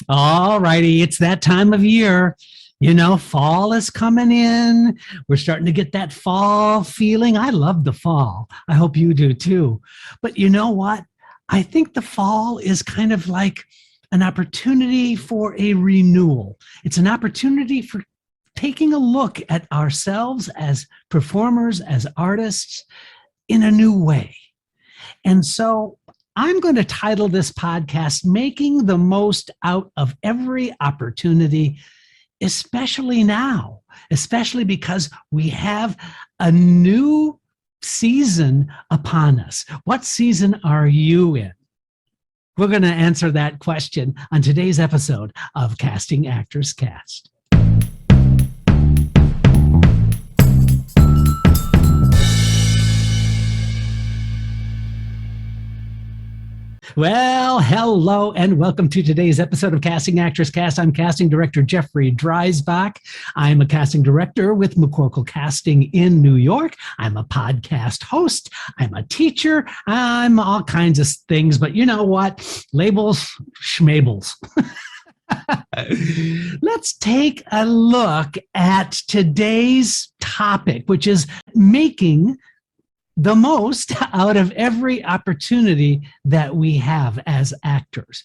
All righty, it's that time of year. Fall is coming in. We're starting to get that fall feeling. I love the fall. I hope you do too. But you know what? I think the fall is kind of like an opportunity for a renewal. It's an opportunity for taking a look at ourselves as performers, as artists in a new way. And so I'm going to title this podcast, Making the Most Out of Every Opportunity, especially now, especially because we have a new season upon us. What season are you in? We're going to answer that question on today's episode of Casting Actors Cast. Well, hello and welcome to today's episode of Casting Actors Cast. I'm casting director Jeffrey Dreisbach. I'm a casting director with McCorkle Casting in New York. I'm a podcast host. I'm a teacher. I'm all kinds of things, but you know what? Labels, schmabels. Let's take a look at today's topic, which is making the most out of every opportunity that we have as actors.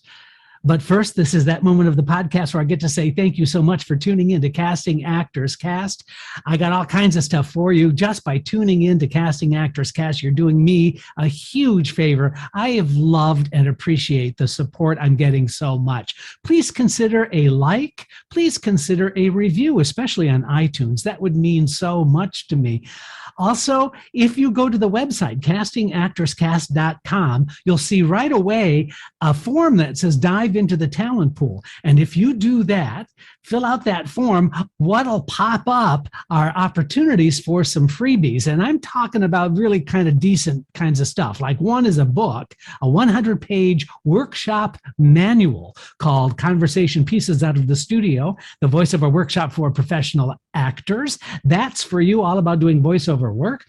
But first, this is that moment of the podcast where I get to say thank you so much for tuning in to Casting Actors Cast. I got all kinds of stuff for you just by tuning in to Casting Actors Cast. You're doing me a huge favor. I have loved and appreciate the support I'm getting so much. Please consider a like. Please consider a review, especially on iTunes. That would mean so much to me. Also, if you go to the website, castingactorscast.com, you'll see right away a form that says dive into the talent pool. And if you do that, fill out that form, what'll pop up are opportunities for some freebies. And I'm talking about really kind of decent kinds of stuff. Like one is a book, a 100-page workshop manual called Conversation Pieces Out of the Studio, the voiceover workshop for professional actors. That's for you, all about doing voiceover work.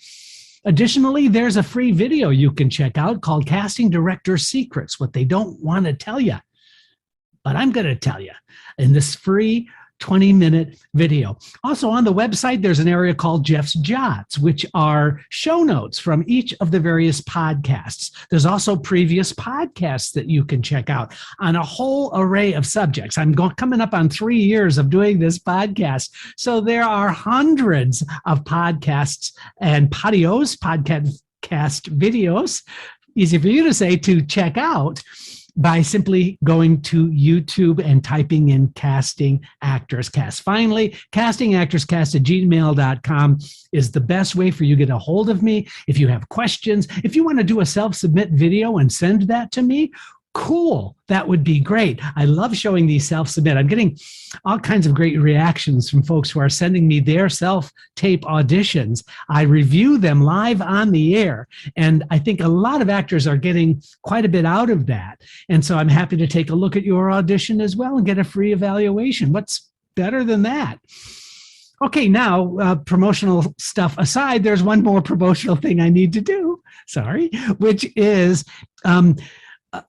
Additionally, there's a free video you can check out called Casting Director Secrets, what they don't want to tell you. But I'm going to tell you in this free 20-minute video. Also on the website, there's an area called Jeff's Jots, which are show notes from each of the various podcasts. There's also previous podcasts that you can check out on a whole array of subjects. I'm coming up on 3 years of doing this podcast. So there are hundreds of podcasts and podcast videos, easy for you to say, to check out by simply going to YouTube and typing in Casting Actors Cast. Finally, castingactorscast@gmail.com is the best way for you to get a hold of me. If you have questions, if you want to do a self-submit video and send that to me, cool. That would be great. I love showing these self-submit. I'm getting all kinds of great reactions from folks who are sending me their self-tape auditions. I review them live on the air, and I think a lot of actors are getting quite a bit out of that. And so I'm happy to take a look at your audition as well and get a free evaluation. What's better than that? Okay, now, promotional stuff aside, there's one more promotional thing I need to do, which is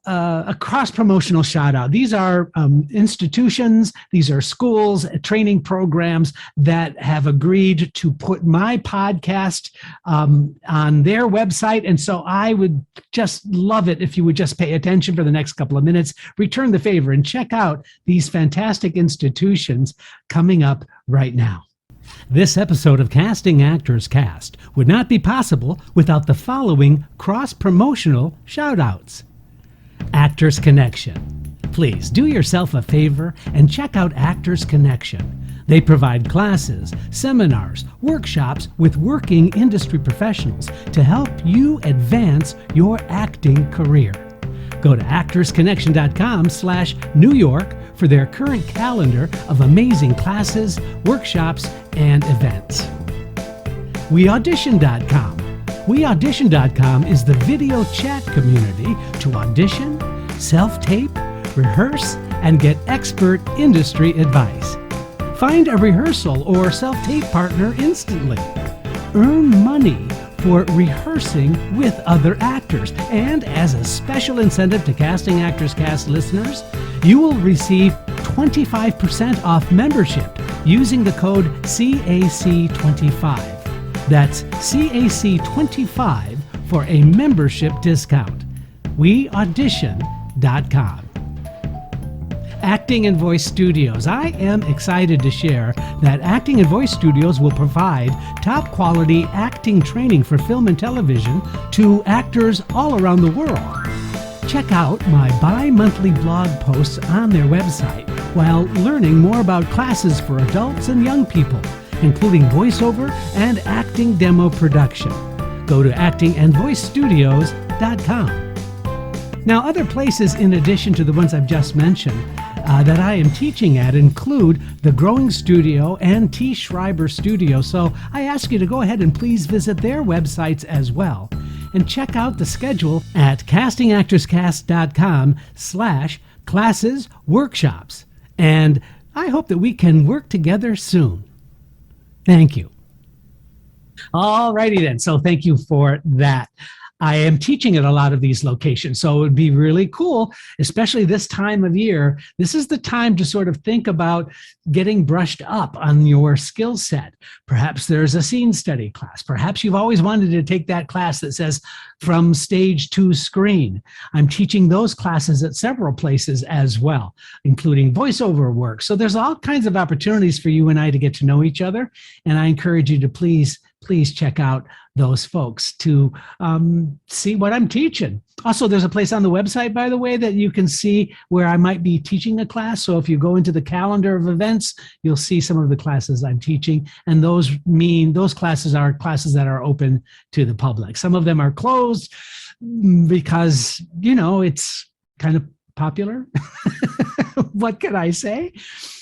a cross-promotional shout-out. These are institutions, these are schools, training programs that have agreed to put my podcast on their website. And so I would just love it if you would just pay attention for the next couple of minutes, return the favor, and check out these fantastic institutions coming up right now. This episode of Casting Actors Cast would not be possible without the following cross-promotional shout-outs. Actors Connection. Please do yourself a favor and check out Actors Connection. They provide classes, seminars, workshops with working industry professionals to help you advance your acting career. Go to actorsconnection.com/New York for their current calendar of amazing classes, workshops, and events. WeAudition.com. WeAudition.com is the video chat community to audition, self-tape, rehearse, and get expert industry advice. Find a rehearsal or self-tape partner instantly. Earn money for rehearsing with other actors. And as a special incentive to Casting Actors Cast listeners, you will receive 25% off membership using the code CAC25. That's CAC25 for a membership discount. WeAudition.com. Acting and Voice Studios. I am excited to share that Acting and Voice Studios will provide top quality acting training for film and television to actors all around the world. Check out my bi-monthly blog posts on their website while learning more about classes for adults and young people, including voiceover and acting demo production. Go to actingandvoicestudios.com. Now, other places in addition to the ones I've just mentioned that I am teaching at include the Growing Studio and T. Schreiber Studio, so I ask you to go ahead and please visit their websites as well. And check out the schedule at castingactorscast.com/classes workshops. And I hope that we can work together soon. Thank you. All righty then. So thank you for that. I am teaching at a lot of these locations, so it would be really cool, especially this time of year. This is the time to sort of think about getting brushed up on your skill set. Perhaps there's a scene study class. Perhaps you've always wanted to take that class that says from stage to screen. I'm teaching those classes at several places as well, including voiceover work. So there's all kinds of opportunities for you and I to get to know each other. And I encourage you to please check out those folks to see what I'm teaching. Also, there's a place on the website, by the way, that you can see where I might be teaching a class. So if you go into the calendar of events, you'll see some of the classes I'm teaching. And those classes are classes that are open to the public. Some of them are closed because, it's kind of popular. What can I say?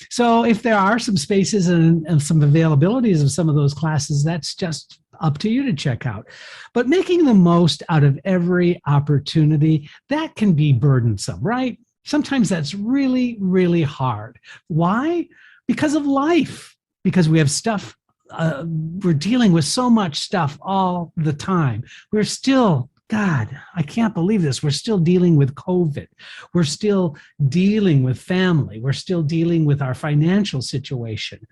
So if there are some spaces and some availabilities of some of those classes, that's just up to you to check out. But making the most out of every opportunity, that can be burdensome, right? Sometimes that's really, really hard. Why? Because of life. Because we have stuff, we're dealing with so much stuff all the time. We're still, God, I can't believe this. We're still dealing with COVID. We're still dealing with family. We're still dealing with our financial situation.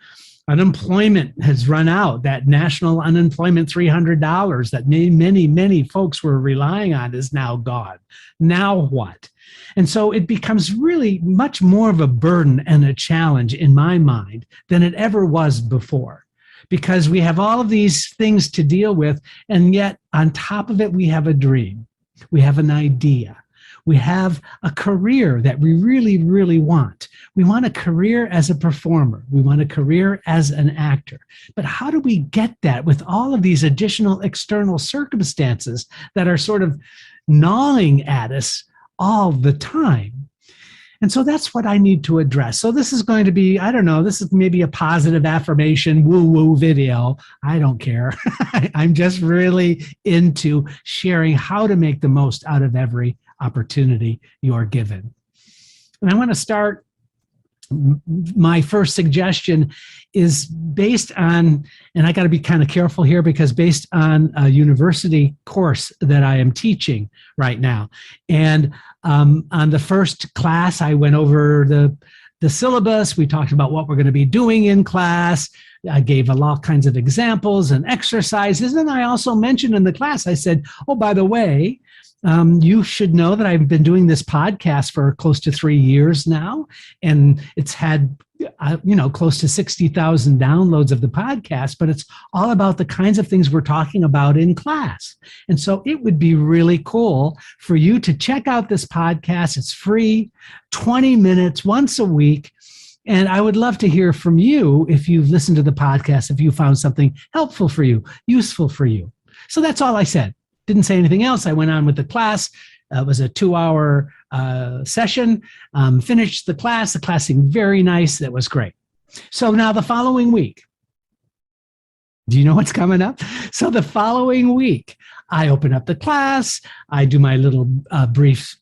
Unemployment has run out. That national unemployment $300 that many folks were relying on is now gone. Now what? And so it becomes really much more of a burden and a challenge in my mind than it ever was before. Because we have all of these things to deal with, and yet on top of it, we have a dream. We have an idea. We have a career that we really, really want. We want a career as a performer. We want a career as an actor. But how do we get that with all of these additional external circumstances that are sort of gnawing at us all the time? And so that's what I need to address. So this is going to be, I don't know, this is maybe a positive affirmation woo-woo video. I don't care. I'm just really into sharing how to make the most out of every opportunity you're given. And I want to start, my first suggestion is based on, and I got to be kind of careful here because based on a university course that I am teaching right now. And on the first class, I went over the syllabus. We talked about what we're going to be doing in class. I gave all kinds of examples and exercises. And I also mentioned in the class, I said, oh, by the way, you should know that I've been doing this podcast for close to 3 years now, and it's had, close to 60,000 downloads of the podcast, but it's all about the kinds of things we're talking about in class. And so it would be really cool for you to check out this podcast. It's free, 20 minutes once a week. And I would love to hear from you if you've listened to the podcast, if you found something helpful for you, useful for you. So that's all I said. Didn't say anything else. I went on with the class. It was a 2-hour session. Finished the class. The class seemed very nice. That was great. So now the following week, do you know what's coming up? So the following week, I open up the class. I do my little brief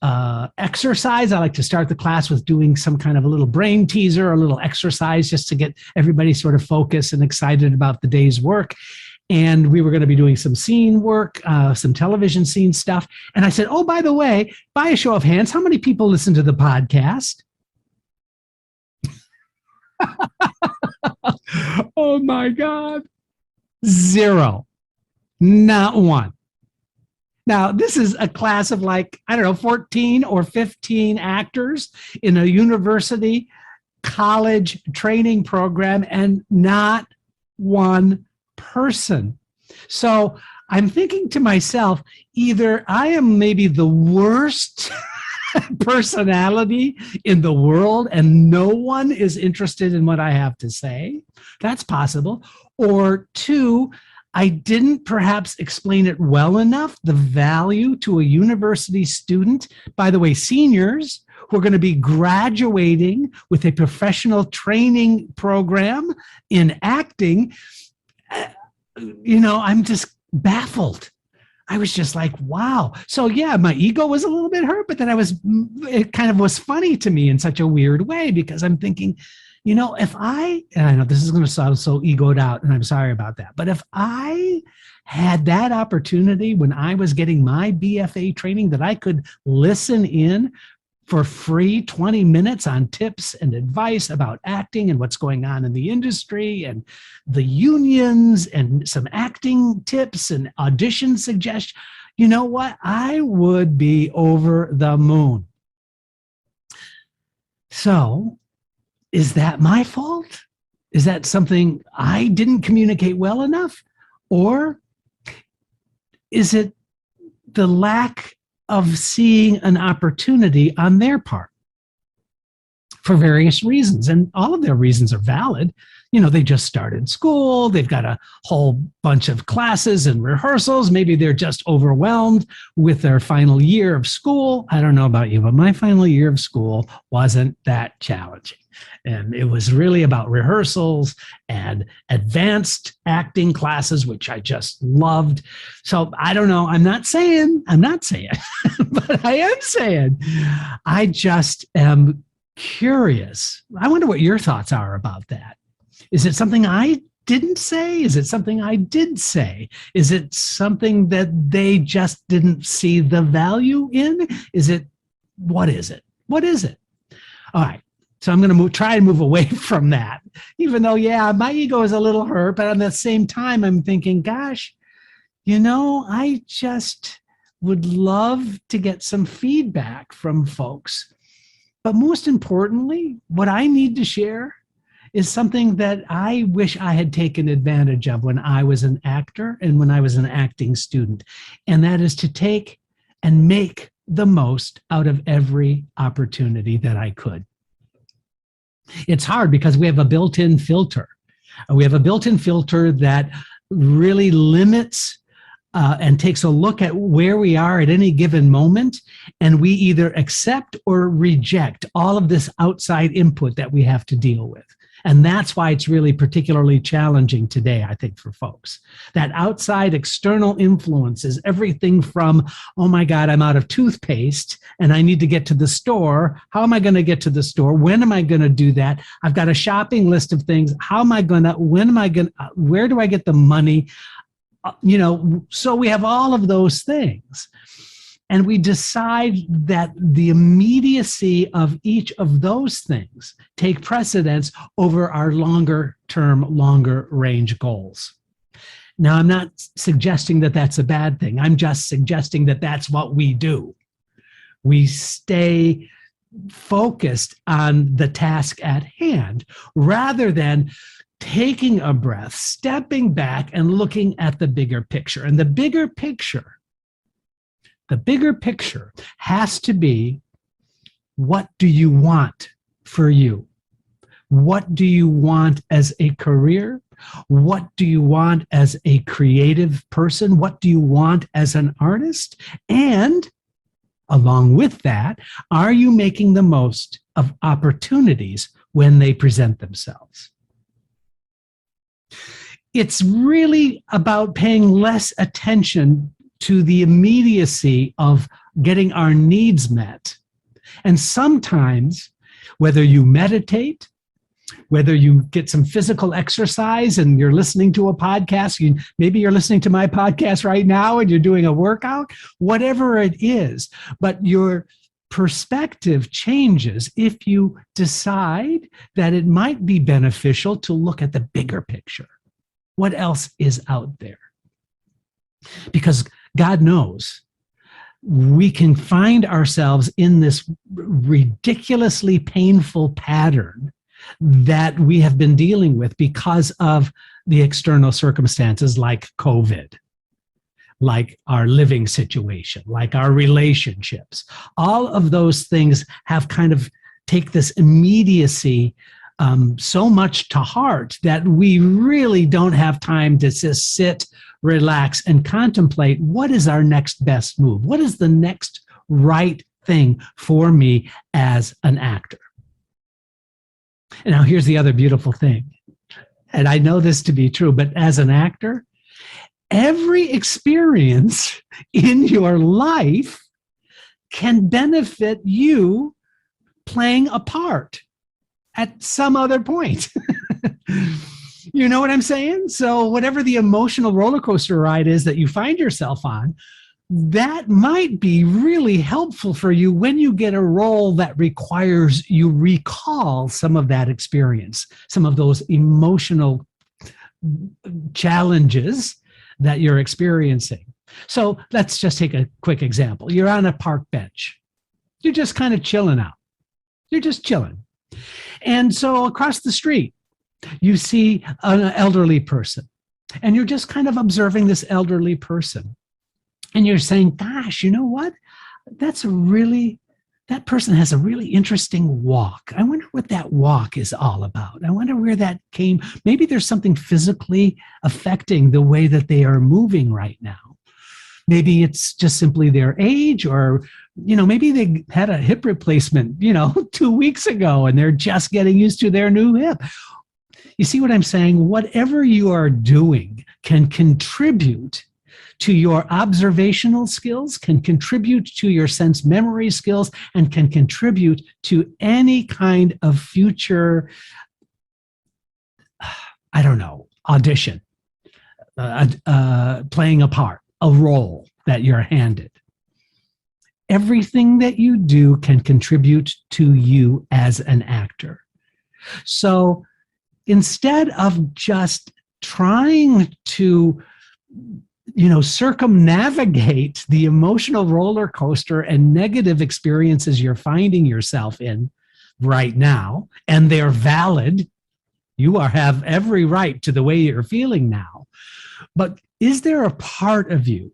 exercise. I like to start the class with doing some kind of a little brain teaser, a little exercise just to get everybody sort of focused and excited about the day's work. And we were going to be doing some scene work, some television scene stuff. And I said, oh, by the way, by a show of hands, how many people listen to the podcast? Oh my God. Zero. Not one. Now, this is a class of like, I don't know, 14 or 15 actors in a university college training program, and not one person. So I'm thinking to myself, either I am maybe the worst personality in the world and no one is interested in what I have to say. That's possible. Or two, I didn't perhaps explain it well enough, the value to a university student. By the way, seniors who are going to be graduating with a professional training program in acting, I'm just baffled. I was just like, wow. So yeah, my ego was a little bit hurt, but then it kind of was funny to me in such a weird way, because I'm thinking, and I know this is going to sound so egoed out, and I'm sorry about that, but if I had that opportunity when I was getting my BFA training, that I could listen in for free 20 minutes on tips and advice about acting and what's going on in the industry and the unions and some acting tips and audition suggestions, you know what? I would be over the moon. So, is that my fault? Is that something I didn't communicate well enough? Or is it the lack of seeing an opportunity on their part for various reasons? And all of their reasons are valid. They just started school. They've got a whole bunch of classes and rehearsals. Maybe they're just overwhelmed with their final year of school. I don't know about you, but my final year of school wasn't that challenging. And it was really about rehearsals and advanced acting classes, which I just loved. So I don't know. I'm not saying, but I am saying, I just am curious. I wonder what your thoughts are about that. Is it something I didn't say? Is it something I did say? Is it something that they just didn't see the value in? What is it? What is it? All right. So I'm going to try and move away from that, even though, yeah, my ego is a little hurt, but at the same time, I'm thinking, gosh, I just would love to get some feedback from folks. But most importantly, what I need to share is something that I wish I had taken advantage of when I was an actor and when I was an acting student. And that is to take and make the most out of every opportunity that I could. It's hard because we have a built-in filter. We have a built-in filter that really limits and takes a look at where we are at any given moment, and we either accept or reject all of this outside input that we have to deal with. And that's why it's really particularly challenging today, I think, for folks. That outside external influences, everything from, oh my God, I'm out of toothpaste and I need to get to the store. How am I going to get to the store? When am I going to do that? I've got a shopping list of things. Where do I get the money? So we have all of those things. And we decide that the immediacy of each of those things take precedence over our longer term, longer range goals. Now, I'm not suggesting that that's a bad thing. I'm just suggesting that that's what we do. We stay focused on the task at hand rather than taking a breath, stepping back and looking at the bigger picture. And the bigger picture has to be, what do you want for you? What do you want as a career? What do you want as a creative person? What do you want as an artist? And along with that, are you making the most of opportunities when they present themselves? It's really about paying less attention to the immediacy of getting our needs met. And sometimes, whether you meditate, whether you get some physical exercise and you're listening to a podcast, maybe you're listening to my podcast right now and you're doing a workout, whatever it is, but you're perspective changes if you decide that it might be beneficial to look at the bigger picture. What else is out there? Because God knows we can find ourselves in this ridiculously painful pattern that we have been dealing with because of the external circumstances like COVID, like our living situation, like our relationships. All of those things have kind of take this immediacy so much to heart that we really don't have time to just sit, relax, and contemplate what is our next best move? What is the next right thing for me as an actor? And now here's the other beautiful thing. And I know this to be true, but as an actor, every experience in your life can benefit you playing a part at some other point. You know what I'm saying? So whatever the emotional roller coaster ride is that you find yourself on, that might be really helpful for you when you get a role that requires you recall some of that experience, some of those emotional challenges that you're experiencing. So let's just take a quick example. You're on a park bench. You're just kind of chilling out. You're just chilling. And so across the street, you see an elderly person, and you're just kind of observing this elderly person. And you're saying, gosh, you know what? That person has a really interesting walk. I wonder what that walk is all about. I wonder where that came. Maybe there's something physically affecting the way that they are moving right now. Maybe it's just simply their age, or, maybe they had a hip replacement, 2 weeks ago, and they're just getting used to their new hip. You see what I'm saying? Whatever you are doing can contribute to your observational skills, can contribute to your sense memory skills, and can contribute to any kind of future, audition, playing a part, a role that you're handed. Everything that you do can contribute to you as an actor. So instead of just trying to circumnavigate the emotional roller coaster and negative experiences you're finding yourself in right now, and they're valid, you have every right to the way you're feeling now. But is there a part of you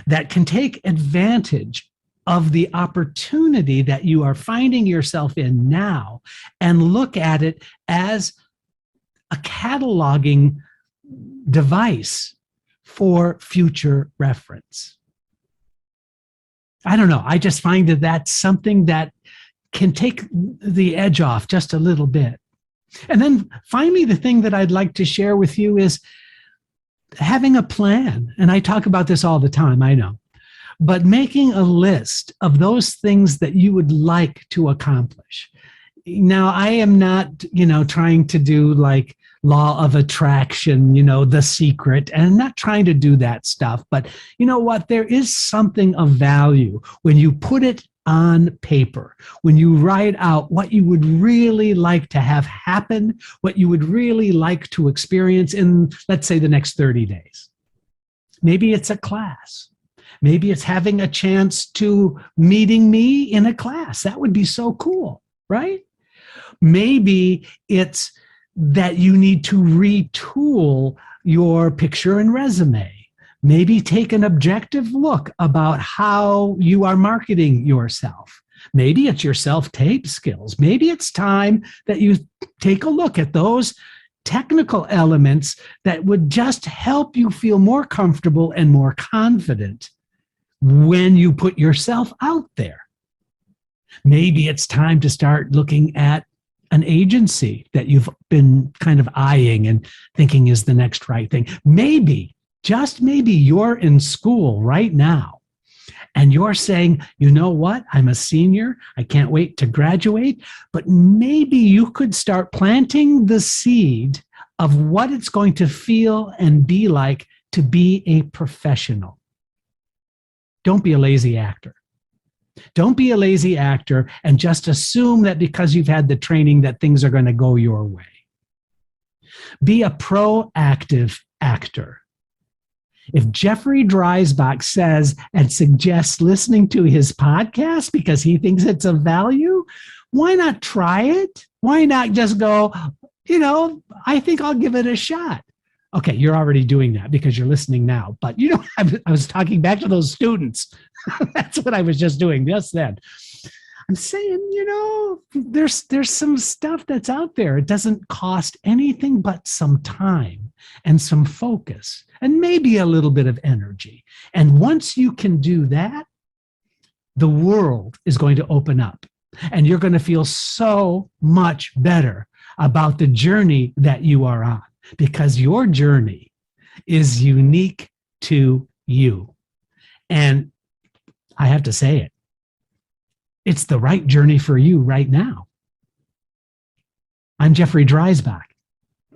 that can take advantage of the opportunity that you are finding yourself in now and look at it as a cataloging device for future reference? I don't know. I just find that that's something that can take the edge off just a little bit. And then finally, the thing that I'd like to share with you is having a plan. And I talk about this all the time, I know, but making a list of those things that you would like to accomplish. Now, I am not, trying to do like law of attraction, The Secret, and I'm not trying to do that stuff. But you know what? There is something of value when you put it on paper, when you write out what you would really like to have happen, what you would really like to experience in, let's say, the next 30 days. Maybe it's a class. Maybe it's having a chance to meeting me in a class. That would be so cool, right? Maybe it's that you need to retool your picture and resume. Maybe take an objective look about how you are marketing yourself. Maybe it's your self-tape skills. Maybe it's time that you take a look at those technical elements that would just help you feel more comfortable and more confident when you put yourself out there. Maybe it's time to start looking at an agency that you've been kind of eyeing and thinking is the next right thing. Maybe, just maybe, you're in school right now and you're saying, you know what, I'm a senior, I can't wait to graduate, but maybe you could start planting the seed of what it's going to feel and be like to be a professional. Don't be a lazy actor. Don't be a lazy actor and just assume that because you've had the training that things are going to go your way. Be a proactive actor. If Jeffrey Dreisbach says and suggests listening to his podcast because he thinks it's of value, why not try it? Why not just go, I think I'll give it a shot. Okay, you're already doing that because you're listening now. But, I was talking back to those students. That's what I was just doing just then. I'm saying, there's some stuff that's out there. It doesn't cost anything but some time and some focus and maybe a little bit of energy. And once you can do that, the world is going to open up and you're going to feel so much better about the journey that you are on, because your journey is unique to you. And I have to say it, it's the right journey for you right now. I'm Jeffrey Dreisbach,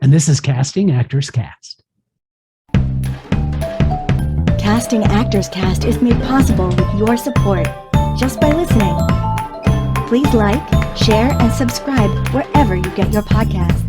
and this is Casting Actors Cast. Casting Actors Cast is made possible with your support just by listening. Please like, share, and subscribe wherever you get your podcasts.